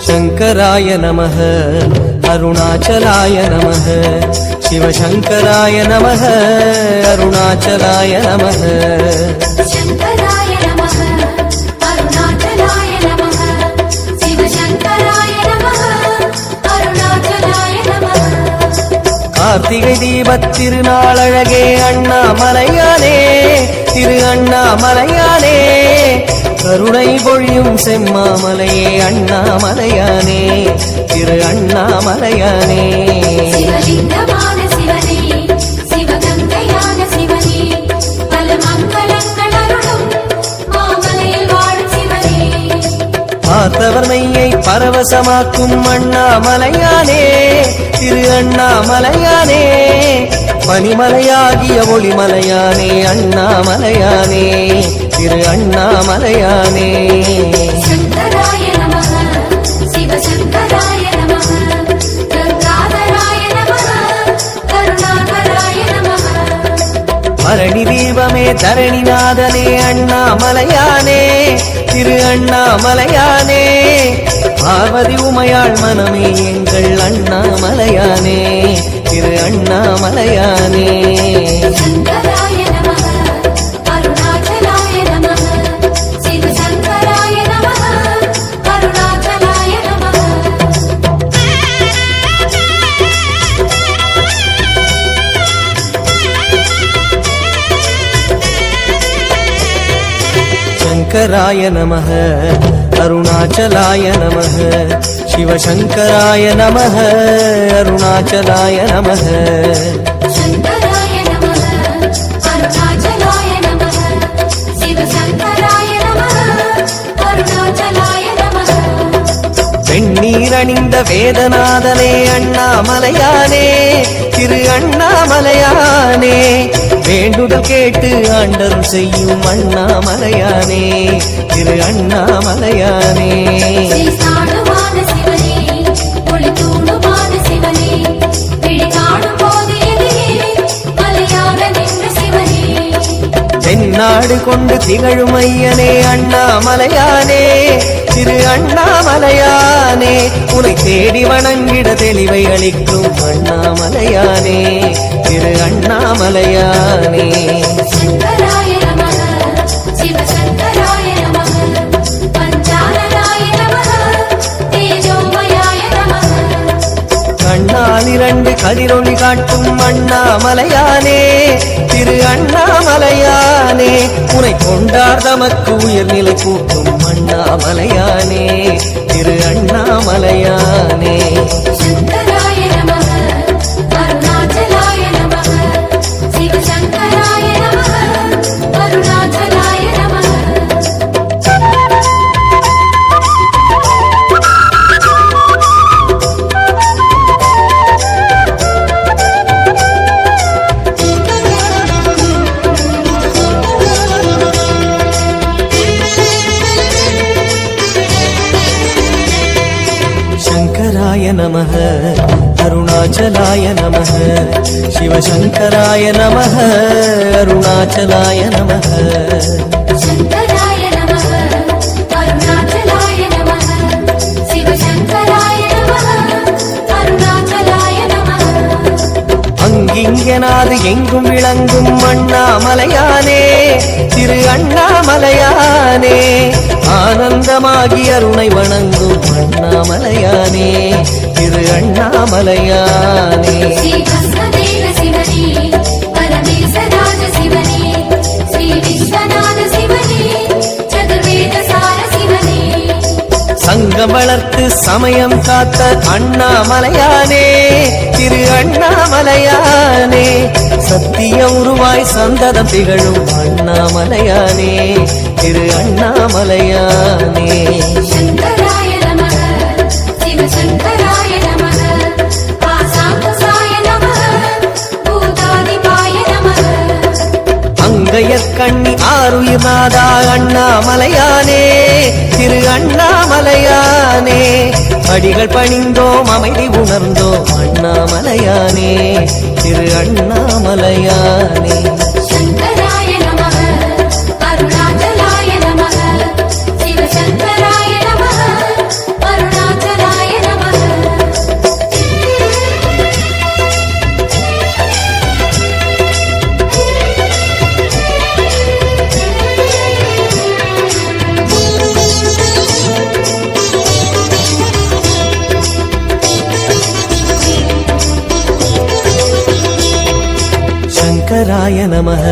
शङ्कराय नमः अरुणाचलाय नमः शिवशङ्कराय नमः अरुणाचलाय नमः शङ्कराय नमः अरुणाचलाय नमः शिवशङ्कराय नमः अरुणाचलाय नमः கார்த்திகை தீபத் திருநாளழகே அண்ணாமலையானே திரு அண்ணாமலையானே கருணை பொழியும் செம்மாமலையே அண்ணாமலையானே திரு அண்ணாமலையானே சிவலிங்கமான சிவனே சிவகங்கையான சிவனே பல மங்களங்கள் அருளும் மாமலையில் வாழும் சிவனே பார்த்தவர் மெய்யை பரவசமாக்கும் அண்ணாமலையானே திரு அண்ணாமலையானே பனிமலையாகிய ஒளிமலையானே அண்ணாமலையானே திரு அண்ணாமலையானே शङ्कराय नमः शिवशङ्कराय नमः गङ्गाधराय नमः करुणाकराय नमः பரணி தீபமே தரணிநாதனே அண்ணாமலையானே திரு அண்ணாமலையானே பார்வதி உமையாள் மனமே எங்கள் அண்ணாமலையானே திரு அண்ணாமலையானே शङ्कराय नमः अरुणाचलाय नमः शिवशङ्कराय नमः करुणाकराय नमः शङ्कराय नमः अरुणाचलाय नमः शिवशङ्कराय नमः अरुणाचलाय नमः शङ्कराय नमः अरुणाचलाय नमः शिवशङ्कराय नमः अरुणाचलाय नमः வெண்ணீரணிந்த வேதநாதனே அண்ணாமலையானே திரு அண்ணாமலையானே வேண்டுதல் கேட்டு ஆண்டருள் செய்யும் அண்ணாமலையானே திரு அண்ணாமலையானே ஸ்ரீஸ்தானுமான சிவனே ஒளித்தூணுமான சிவனே விழி காணும் போது எதிரே மலையாக நின்ற சிவனே தென்னாடு கொண்டு திகழும் ஐயனே அண்ணாமலையானே திரு அண்ணாமலையானே உனை தேடி வணங்கிட தெளிவை அளிக்கும் அண்ணாமலையானே திரு அண்ணாமலையானே शङ्कराय नमः शिवशङ्कराय नमः पञ्चाननाय नमः तेजोमयाय नमः கண்ணால் இரண்டு கதிரொளி காட்டும் அண்ணாமலையானே திரு அண்ணாமலையானே உனை கொண்டார் தமக்கு உயர்நிலை கூட்டும் அண்ணாமலையானே திரு அண்ணாமலையானே शङ्कराय नमः अरुणाचलाय नमः शिवशङ्कराय नमः अरुणाचलाय नमः शङ्कराय नमः अरुणाचलाय नमः शिवशङ्कराय नमः अरुणाचलाय नमः शङ्कराय नमः अरुणाचलाय नमः शिवशङ्कराय नमः अरुणाचलाय नमः அங்கிங்கனாது எங்கும் விளங்கும் அண்ணாமலையானே திரு அண்ணாமலையானே ஆனந்தமாகி அருணை வணங்கும் அண்ணாமலையானே திரு அண்ணாமலையானே श्रीभस्मदेव शिवने परमेशराज शिवने श्रीविश्वनाथ शिवने चतुर्वेदसार शिवने சங்கம் வளர்த்து சமயம் காத்த அண்ணாமலையானே திரு அண்ணாமலையானே சத்திய உருவாய் சந்ததம் திகழும் அண்ணாமலையானே திரு அண்ணாமலையானே शङ्कराय नमः शिवशङ्कराय नमः आसाकुसाय नमः भूतादिपाय नमः அங்கையற்கண்ணி ஆருயிர் நாதா அண்ணாமலையானே திரு அண்ணாமலையானே அடிகள் பணிந்தோம் அமைதி உணர்ந்தோம் அண்ணாமலையானே திரு அண்ணாமலையானே शङ्कराय नमः अरुणाचलाय नमः शिवशङ्कराय नमः अरुणाचलाय சிவசங்கராய நமः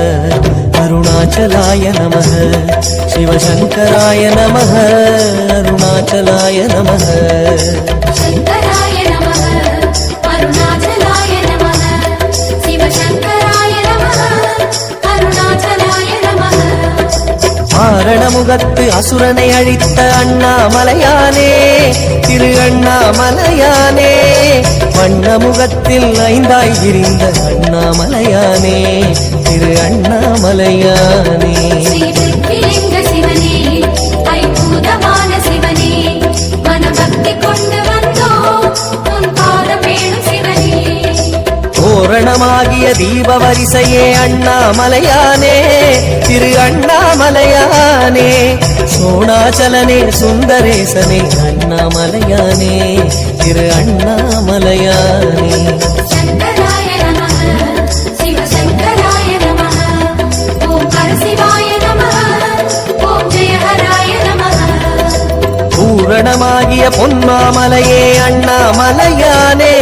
அருணாச்சலாய நமः சிவசங்கராய நமः அருணாச்சலாய நமः சங்கராய நமः அருணாச்சலாய நமः சிவசங்கராய நமः அருணாச்சலாய நமः மாரணமுகத்து அசுரனை அழித்த அண்ணாமலையானே திரு அண்ணாமலையானே வண்ணமுகத்தில் ஐந்தாய் விரிந்த அண்ணாமலையானே திரு அண்ணாமலையானே ஸ்ரீ திருப்பிலிங்க சிவனே ஐம்பூதமான சிவனே மனபக்தி கொண்டு வந்தோம் உன் பாதம் வேணும் சிவனே தோரணமாகிய தீப வரிசையே அண்ணாமலையானே திரு அண்ணாமலையானே சோணாச்சலனே சுந்தரேசனே அண்ணாமலையானே திரு அண்ணாமலையானே சங்கராய நமः சிவசங்கராய நமः ஓம் பரசிவாய நமः ஓம் ஜெயஹராய நமः பூரணமாகிய பொன்மாமலையே அண்ணாமலையானே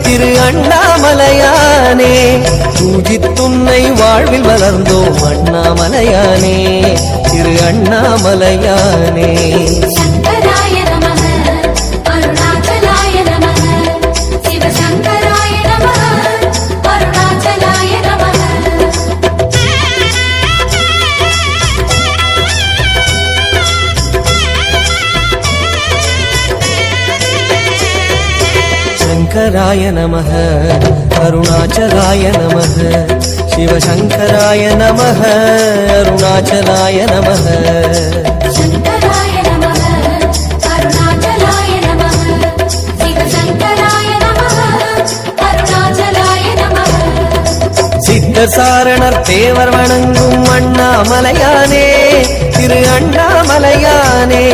திரு அண்ணாமலையானே பூஜித்துன்னை வாழ்வில் வளர்ந்தோம் அண்ணாமலையானே திரு அண்ணாமலையானே சங்கராய நமः அருணாச்சலாய நமः சிவசங்கராய நமः அருணாச்சலாய நமः சங்கராய நமः அருணாச்சலாய நமः சிவசங்கராய நமः அருணாச்சலாய நமः சங்கராய நமः அருணாச்சலாய நமः சிவசங்கராய நமः அருணாச்சலாய நமः சித்தர் சாரணர் தேவர் வணங்கும் அண்ணாமலையானே திரு அண்ணாமலையானே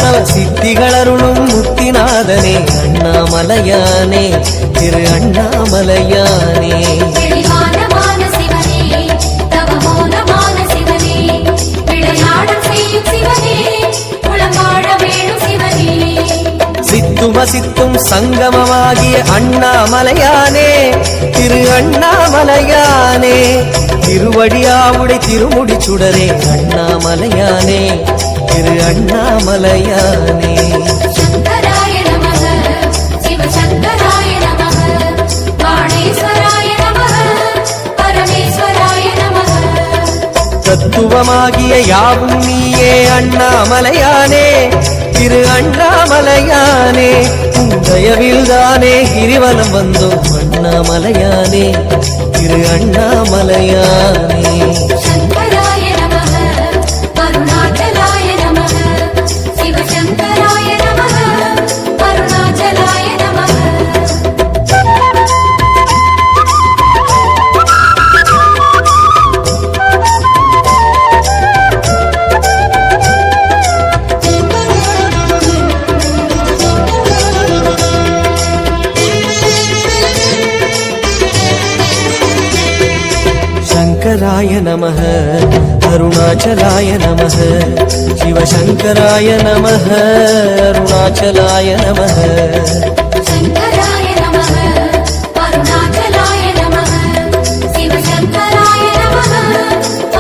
நவ சித்திகளருளும் முத்திநாதனே அண்ணாமலையானே திரு அண்ணாமலையானே தெளிவானமான சிவனே தவமோனமான சிவனே விளையாடல் செய்யும் சிவனே உளவாழ வேணும் சிவனே சித்தும சித்தும் சங்கமமாகிய அண்ணாமலையானே திரு அண்ணாமலையானே திருவடியாவுடை திருமுடி சுடரே அண்ணாமலையானே திரு அண்ணாமலையானே சங்கராய நமः சிவசங்கராய நமः பாணேஸ்வராய நமः பரமேஸ்வராய நமः தத்துவமாகிய யாவும் நீயே அண்ணாமலையானே திரு அண்ணாமலையானே உந்தயவில்தானே கிரிவலம் வந்தோம் அண்ணாமலையானே திரு அண்ணாமலையானே சங்கராய நமः அருணாச்சலாய நமः சிவசங்கராய நமः அருணாச்சலாய நமः சங்கராய நமः அருணாச்சலாய நமः சிவசங்கராய நமः அருணாச்சலாய நமः சங்கராய நமः அருணாச்சலாய நமः சிவசங்கராய நமः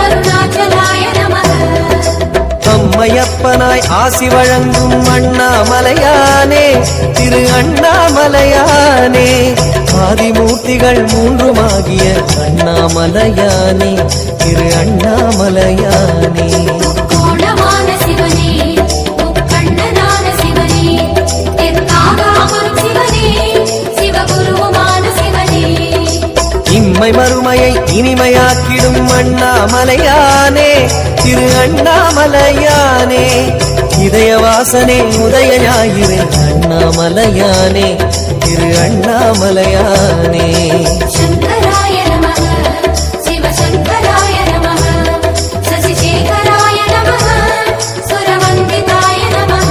அருணாச்சலாய நமः அம்மையப்பனாய் ஆசி வழங்கும் அண்ணாமலையானே திரு அண்ணாமலையானே ஆதிமூர்த்திகள் மூன்றுமாகிய அண்ணாமலையானே திரு அண்ணாமலையானே கோணமான சிவனே முக்கண்ணனான சிவனே தெற்காகாமரும் சிவனே சிவகுருவுமான சிவனே இம்மை மறுமையை இனிமையாக்கிடும் அண்ணாமலையானே திரு அண்ணாமலையானே இதயவாசனே உதய ஞாயிறு அண்ணாமலையானே திரு அண்ணாமலையானே சங்கராய நமः சிவசங்கராய நமः சசிசேகராய நமः சுரவந்திதாய நமः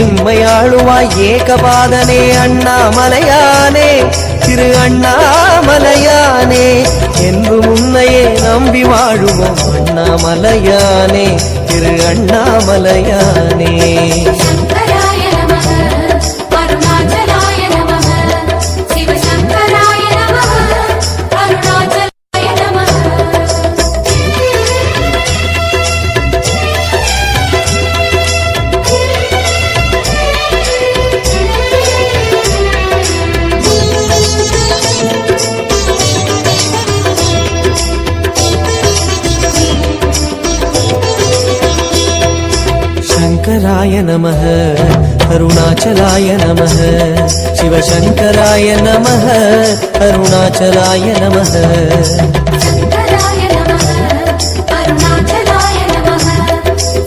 எம்மையாளுவாய் ஏகபாதனே அண்ணாமலையானே திரு அண்ணாமலையானே என்று முன்னையே நம்பி வாழுவோம் அண்ணாமலையானே திரு அண்ணாமலையானே சங்கராய நமः அருணாச்சலாய நமः சிவசங்கராய நமः அருணாச்சலாய நமः சங்கராய நமः அருணாச்சலாய நமः சிவசங்கராய நமः அருணாச்சலாய நமः சங்கராய நமः அருணாச்சலாய நமः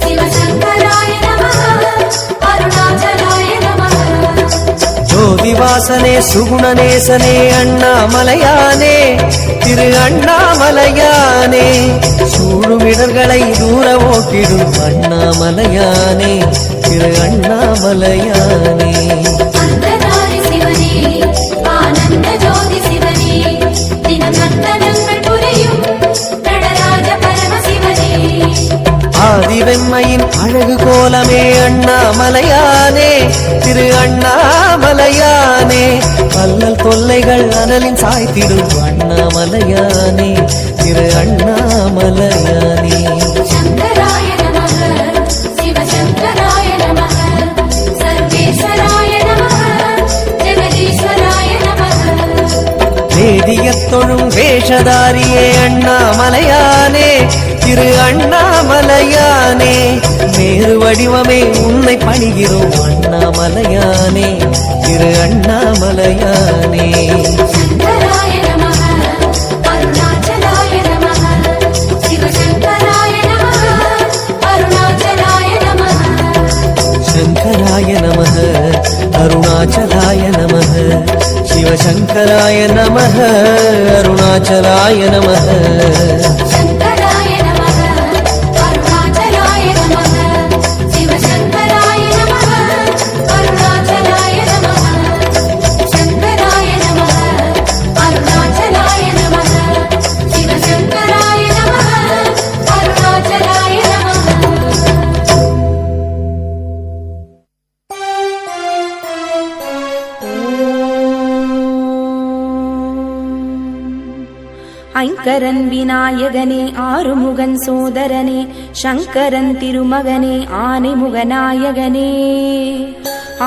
சிவசங்கராய நமः அருணாச்சலாய நமः ஜோதிவாசனே சுகுணநேசனே அண்ணாமலையானே திரு அண்ணாமலையானே சூழுமிடர்களை தூர ஓட்டிடும் அண்ணாமலையானே திரு அண்ணாமலையானே அந்தனாரி சிவனே ஆனந்த ஜோதி சிவனே தினம் நந்தனங்கள் புரியும் நடராஜ பரமசிவனே ஆதிவெம்மையின் அழகு கோலமே அண்ணாமலையானே திரு அண்ணாமலையானே கல்லல் தொல்லைகள் அனலின் சாய்த்திடும் அண்ணாமலையானே திரு அண்ணாமலையானே சங்கராய நமः சிவசங்கராய நமः சர்வேஸ்வராய நமः ஜெகதீஸ்வராய நமः வேதியத் தொழும் வேஷதாரியே அண்ணாமலையானே திரு அண்ணாமலையானே மேரு வடிவமே உன்னை பணிகிறோம் அண்ணாமலையானே திரு அண்ணாமலையானே சங்கராய நமः அருணாச்சலாய நமः சிவசங்கராய நமः அருணாச்சலாய நமः சங்கராய நமः அருணாச்சலாய நமः சிவசங்கராய நமः அருணாச்சலாய நமः சங்கராய நமः அருணாச்சலாய நமः சிவசங்கராய நமः அருணாச்சலாய நமः சங்கராய நமः அருணாச்சலாய நமः சிவசங்கராய நமः அருணாச்சலாய நமः ஐங்கரன் விநாயகனே ஆறுமுகன் சோதரனே சங்கரன் திருமகனே ஆனைமுகநாயகனே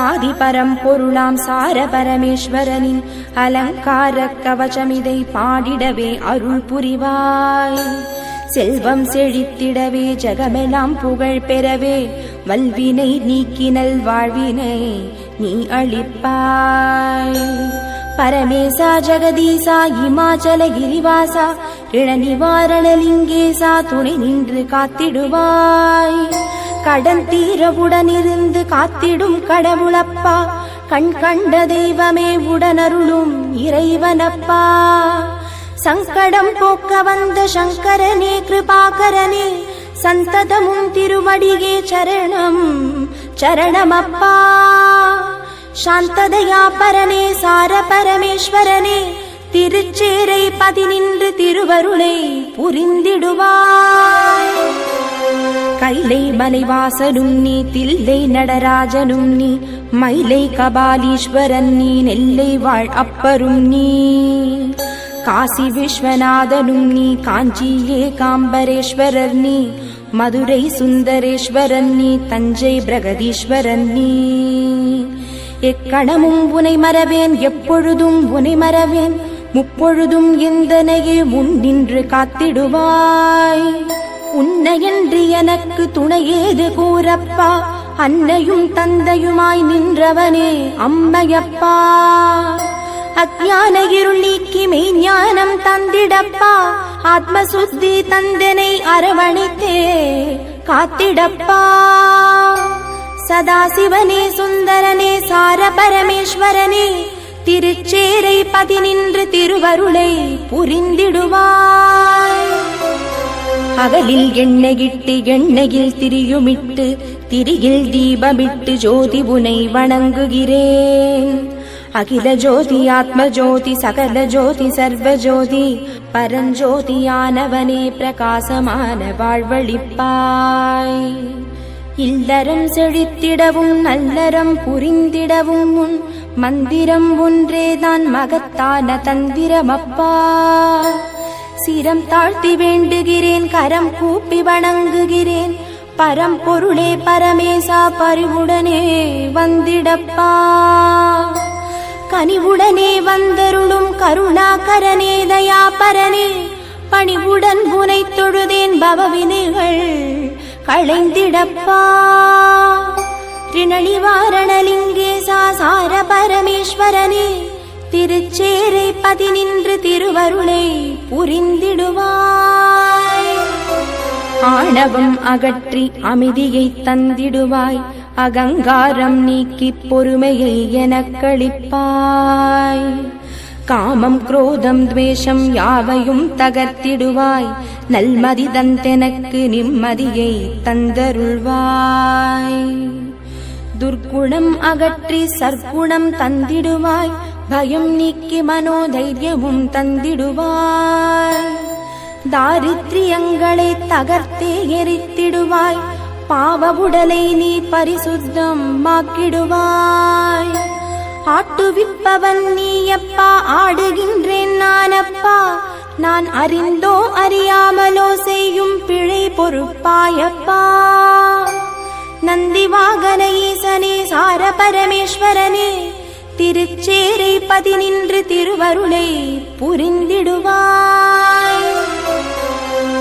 ஆதிபரம்பொருளாம் சார பரமேஸ்வரனின் அலங்கார கவசமிதை பாடிடவே அருள் புரிவாய் செல்வம் செழித்திடவே ஜகமெல்லாம் புகழ் பெறவே வல்வினை நீக்கினல் வாழ்வினை நீ அளிப்பாய் பரமேசா ஜெகதீசா இமாச்சல கிரிவாசா ரிண நிவாரணலிங்கேசா துணை நின்று காத்திடுவாய் கடன் தீரவுடனிருந்து காத்திடும் கடவுளப்பா கண் கண்ட தெய்வமே உடனருளும் இறைவனப்பா சங்கடம் போக்க வந்த சங்கரனே கிருபாகரனே சந்ததமும் திருவடியே சரணம் சரணமப்பா சாந்ததயா பரனே சார பரமேஸ்வரனே திருச்சேரை பதினின்று திருவருளை புரிந்திடுவாய் கைலை மலைவாசனும் நீ தில்லை நடராஜனும் நீ மயிலை கபாலீஸ்வரன் நீ நெல்லை வாழ் அப்பரும் நீ காசி விஸ்வநாதனும் நீ காஞ்சி ஏகாம்பரேஸ்வரர் நீ மதுரை சுந்தரேஸ்வரன் நீ தஞ்சை பிரகதீஸ்வரன் நீ எக்கணமும் உனை மறவேன் எப்பொழுதும் உனை மறவேன் முப்பொழுதும் எந்தனையே முன் நின்று காத்திடுவாய் உன்னையன்றி எனக்கு துணையேது கூறப்பா அன்னையும் தந்தையுமாய் நின்றவனே அம்மையப்பா அஞ்ஞான இருள் நீக்கி மெய்ஞானம் தந்திடப்பா ஆத்மசுத்தி தந்தனை அரவணைத்தே காத்திடப்பா சதாசிவனே சுந்தரனே சார பரமேஸ்வரனே திருச்சேரை பதினின்று திருவருளை புரிந்திடுவாய் அகலில் எண்ணெயிட்டு எண்ணெயில் திரியுமிட்டு திரியில் தீபமிட்டு ஜோதி உனை வணங்குகிறேன் அகில ஜோதி ஆத்ம ஜோதி சகல ஜோதி சர்வ ஜோதி பரஞ்சோதியானவனே பிரகாசமான வாழ்வழிப்பாய் இல்லறம் செழித்திடவும் நல்லறம் புரிந்திடவும் உன் மந்திரம் ஒன்றேதான் மகத்தான தந்திரமப்பா சிரம் தாழ்த்தி வேண்டுகிறேன் கரம் கூப்பி வணங்குகிறேன் பரம்பொருளே பரமேசா பரிவுடனே வந்திடப்பா கனிவுடனே வந்தருளும் கருணாகரனே தயாபரனே பணிவுடன் புனை தொழுதேன் பவவினைகள் களைந்திடப்பா திரிணலிவாரணலிங்கேசா சார பரமேஸ்வரனே திருச்சேரை பதினின்று திருவருளை புரிந்திடுவாய். ஆணவம் அகற்றி அமைதியை தந்திடுவாய். அகங்காரம் நீக்கிப் பொறுமையை எனக்களிப்பாய். காமம் குரோதம் துவேஷம் யாவையும் தகர்த்திடுவாய். நல்மதி தந்தெனக்கு நிம்மதியை தந்தருள்வாய். துர்க்குணம் அகற்றி சற்குணம் தந்திடுவாய். பயம் நீக்கி மனோதைரியமும் தந்திடுவாய். தாரித்ரியங்களை தகர்த்தே எரித்திடுவாய். பாவவுடலை நீ பரிசுத்தம் ஆக்கிடுவாய். ஆட்டுவிப்பவன் நீயப்பா, ஆடுகின்றேன் நானப்பா. நான் அறிந்தோ அறியாமலோ செய்யும் பிழை பொறுப்பாயப்பா. நந்தி வாகன ஈசனே சார பரமேஸ்வரனே திருச்சேரை பதினின்று திருவருளை புரிந்திடுவாய்.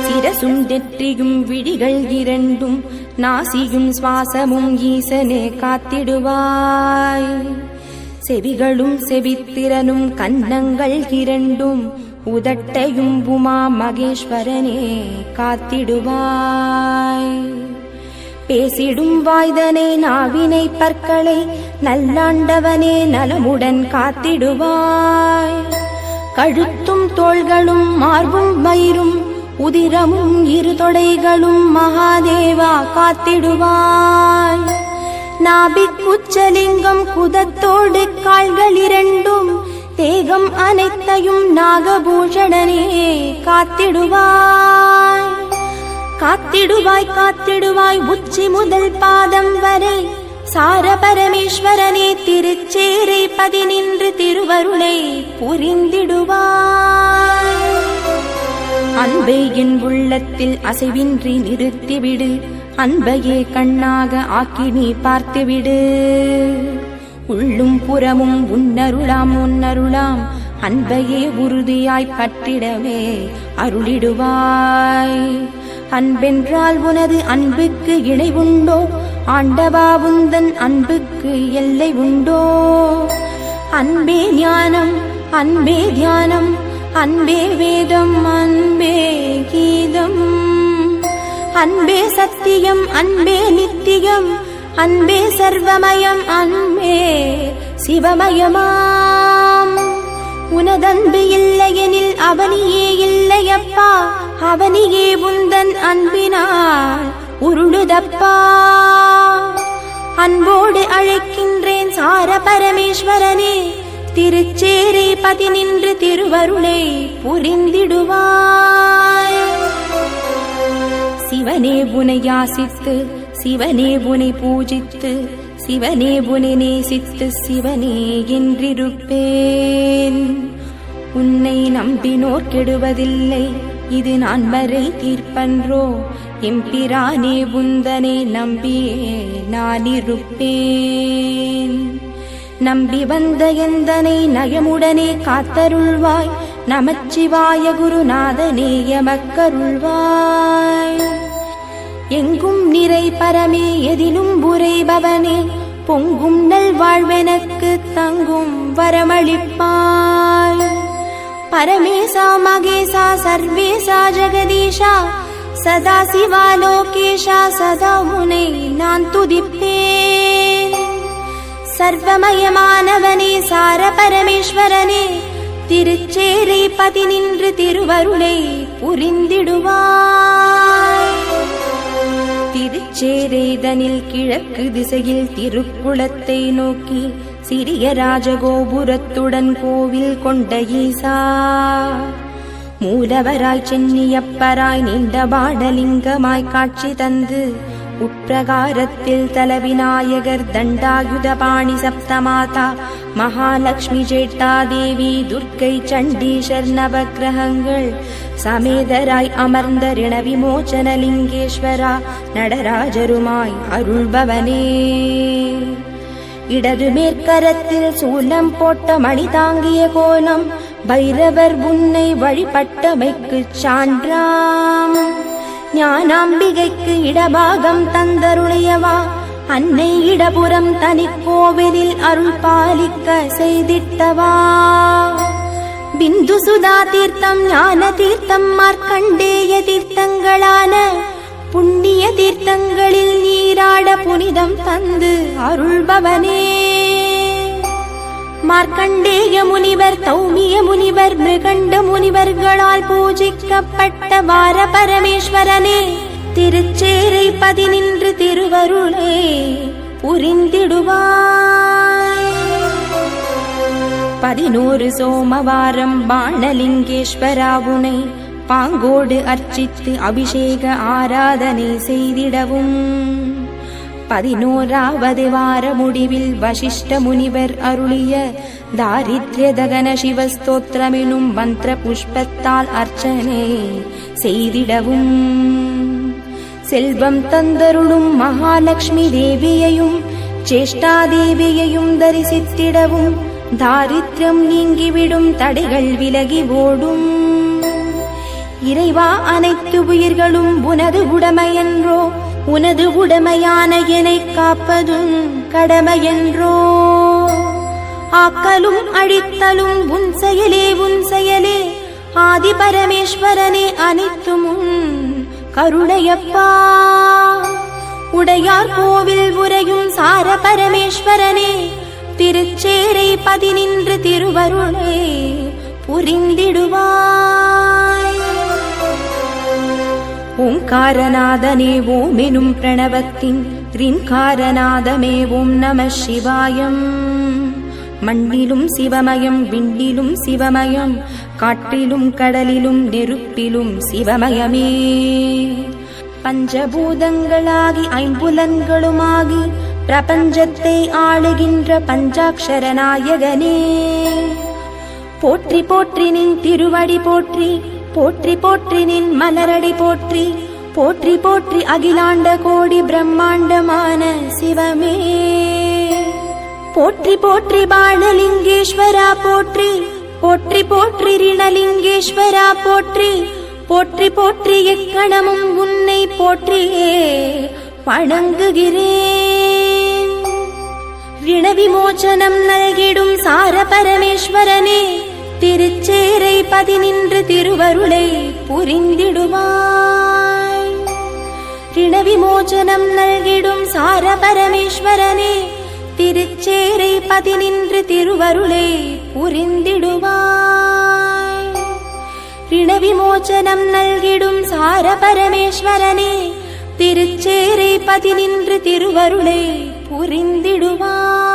சிரசும் நெற்றியும் விழிகள் இரண்டும் நாசியும் சுவாசமும் ஈசனே காத்திடுவாய். செவிகளும் செவித்திறனும் கன்னங்கள் இரண்டும் உதட்டையும் உமா மகேஸ்வரனே காத்திடுவாய். பேசிடும் வாய்தனே நாவினை பற்களை நல்லாண்டவனே நலமுடன் காத்திடுவாய். கழுத்தும் தோள்களும் மார்பும் வயிறும் உதிரமும் இரு தொடைகளும் மகாதேவா காத்திடுவாய். நாபிக்குச்சலிங்கம் குதத்தோடு கால்கள் இரண்டும் தேகம் அனைத்தையும் நாகபூஷணனே காத்திடுவாய். காத்திடுவாய் காத்திடுவாய் உச்சி முதல் பாதம் வரை சார பரமேஸ்வரனே திருச்சேரை பதினின்று திருவருளை புரிந்திடுவாய். அன்பை என் உள்ளத்தில் அசைவின்றி நிறுத்திவிடு. அன்பையே கண்ணாக ஆக்கி நீ பார்த்துவிடு. உள்ளும் புறமும் உன்னருளாம் உன்னருளாம் அன்பையே உறுதியாய் பற்றிடவே அருளிடுவாய். அன்பென்றால் உனது அன்புக்கு இணை உண்டோ? ஆண்டவா உந்தன் அன்புக்கு எல்லை உண்டோ? அன்பே ஞானம் அன்பே தியானம் அன்பே வேதம் அன்பே கீதம் அன்பே சத்தியம் அன்பே நித்தியம் அன்பே சர்வமயம் அன்பே சிவமயமாம். உனதன்பு இல்லையெனில் அவனியே இல்லையப்பா. அவனியே உந்தன் அன்பினால் உருளுதப்பா. அன்போடு அழைக்கின்றேன் சார பரமேஸ்வரனே திருச்சேரை பதினின்று திருவருளை புரிந்திடுவாய். சிவனே உனை யாசித்து சிவனே உனை பூஜித்து சிவனே உனை நேசித்து சிவனே என்றிருப்பேன். உன்னை நம்பினோர் கெடுவதில்லை, இது நான் வரை தீர்ப்பன்றோ. எம்பிரானே உந்தனை நம்பியே நான் இருப்பேன். நம்பி வந்த எந்தனை நயமுடனே காத்தருள்வாய். நமச்சிவாய குருநாதனே எமக்கருள்வாய். எங்கும் நிறை பரமே எதிலும் உரைபவனே பொங்கும் நல் வாழ்வெனக்கு தங்கும் வரமளிப்பாய். பரமேசா மகேசா சர்வேசா ஜெகதீஷா சதா சிவா லோகேஷா சதா உனை நான் துதிப்பேன். சர்வமயமானவனே சார பரமேஸ்வரனே திருச்சேரை பதினின்று திருவருளை புரிந்திடுவாய். திருச்சேரைதனில் கிழக்கு திசையில் திருக்குளத்தை நோக்கி சிறிய ராஜகோபுரத்துடன் கோவில் கொண்ட ஈசா. மூலவராய் சென்னியப்பராய் நீண்ட பாடலிங்கமாய் காட்சி தந்து உட்பிரகாரத்தில் தலவிநாயகர் தண்டாயுதபாணி சப்தமாதா மகாலட்சுமி ஜேட்டா தேவி துர்க்கை சண்டீஷர் நவக்கிரகங்கள் சமேதராய் அமர்ந்த ரிண விமோச்சனலிங்கேஸ்வரா நடராஜருமாய் அருள்பவனே. இடது மேற்கரத்தில் சூலம் போட்ட மணி தாங்கிய கோலம் பைரவர் உன்னை வழிபட்டமைக்குச் சான்றாம். ஞானாம்பிகைக்கு இடபாகம் தந்தருளையவா அன்னை இடபுறம் தனிக்கோவிலில் அருள் பாலிக்க செய்திட்டவா. பிந்து சுதா தீர்த்தம், ஞான தீர்த்தம், மார்க்கண்டேய தீர்த்தங்களான புண்ணிய தீர்த்தங்களில் நீராட புனிதம் தந்து அருள்பவனே. மார்க்கண்டேய முனிவர், தௌமிய முனிவர், மிருகண்ட முனிவர்களால் பூஜிக்கப்பட்ட வார பரமேஸ்வரனே, திருச்சேரை 13 திருவருளே புரிந்திடுவாய். 11 சோமவாரம் பாணலிங்கேஸ்வராவுனை பாங்கோடு அர்ச்சித்து அபிஷேக ஆராதனை செய்திடவும். 11வது வார முடிவில் வசிஷ்ட முனிவர் அருளிய தாரித்ய தகன சிவஸ்தோத்திரமெனும் மந்திர புஷ்பத்தால் அர்ச்சனை செய்திடவும். செல்வம் தந்தருளும் மகாலட்சுமி தேவியையும் சேஷ்டா தேவியையும் தரிசித்திடவும். தாரித்யம் நீங்கிவிடும், தடைகள் விலகி ஓடும். இறைவா, அனைத்து உயிர்களும் உனது உடமையென்றோ, உனது உடமையான என்னை காப்பதும் கடமையென்றோ. ஆக்கலும் அழித்தலும் உன் செயலே, உன் செயலே ஆதி பரமேஸ்வரனே, அனைத்தும் கருணையப்பா. உடையார் கோவில் உரையும் சார பரமேஸ்வரனே, திருச்சேரை 13 திருவருளே புரிந்திடுவாய். ஓங்காரநாதனே ஓமெனும் பிரணவத்தின் ரிங்காரநாதமே ஓம் நம சிவாயம். மண்ணிலும் சிவமயம், விண்ணிலும் சிவமயம், காட்டிலும் கடலிலும் நெருப்பிலும் சிவமயமே. பஞ்சபூதங்களாகி 5 பிரபஞ்சத்தை ஆளுகின்ற பஞ்சாட்சர நாயகனே, போற்றி போற்றி நின் திருவடி போற்றி, போற்றி போற்றி நின் மலரடி போற்றி, போற்றி போற்றி அகிலாண்ட கோடி பிரம்மாண்டமான சிவமே. போற்றி போற்றி பாணலிங்கேஸ்வரா போற்றி, போற்றி போற்றி ரிணலிங்கேஸ்வரா போற்றி, போற்றி போற்றி எக்கணமும் உன்னை போற்றியே வணங்குகிறேன். ரிண விமோசனம் நல்கிடும் சார பரமேஸ்வரனே, திருச்சேரை 13 திருவருளை புரிந்திடுவாய். ரிண விமோசனம் நல்கிடும் சார பரமேஸ்வரனே, திருச்சேரை 13 திருவருளை புரிந்திடுவாய். ரிண விமோசனம் நல்கிடும் சார பரமேஸ்வரனே, திருச்சேரை 13 திருவருளை புரிந்திடுவாய்.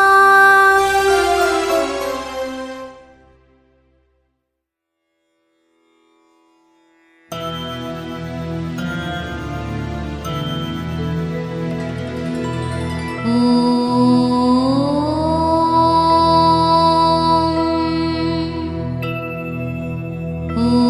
ஓம்